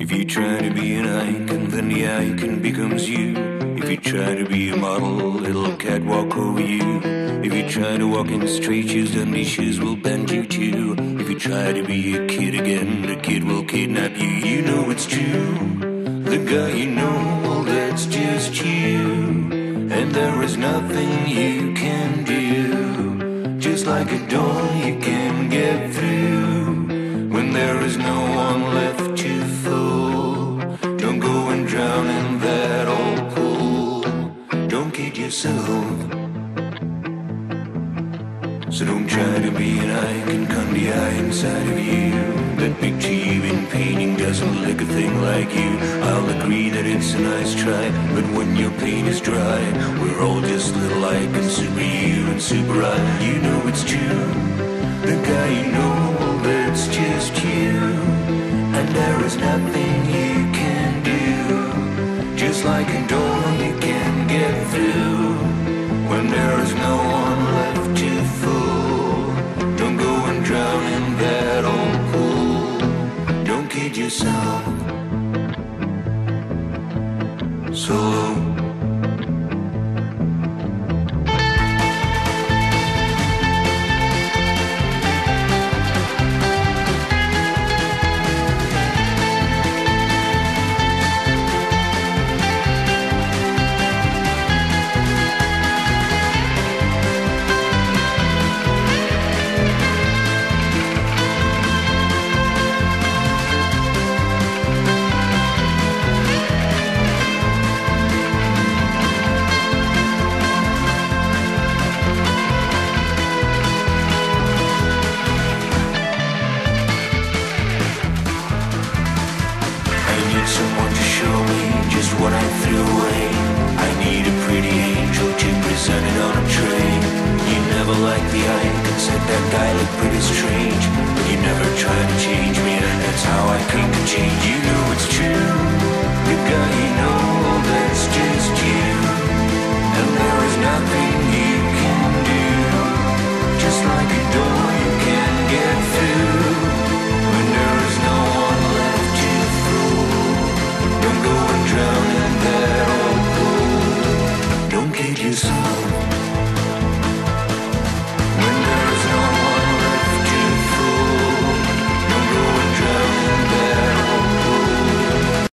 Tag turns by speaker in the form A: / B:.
A: If you try to be an icon, then the icon becomes you. If you try to be a model, it'll catwalk over you. If you try to walk in straight shoes, then these shoes will bend you too. If you try to be a kid again, the kid will kidnap you. You know it's true. The guy you know, well, that's just you. And there is nothing you can do. Just like a door you can get through. When there is no one left to fool, don't go and drown in that old pool. Don't kid yourself. So don't try to be an icon, con the eye inside of you. That picture you've been painting doesn't look a thing like you. I'll agree that it's a nice try, but when your paint is dry, we're all just little icons, super you and super I. You know it's true. The guy you know, well, that's just you. And there is nothing you can do. Just like a door you can get through. When there is no one left to fool, don't go and drown in that old pool. Don't kid yourself. So someone to show me just what I threw away. I need a pretty angel to present it on a tray. You never liked the icon, said that guy looked pretty strange, but you never tried to change me, and that's how I come to change. You know it's true. The guy you know, that's just you. And there is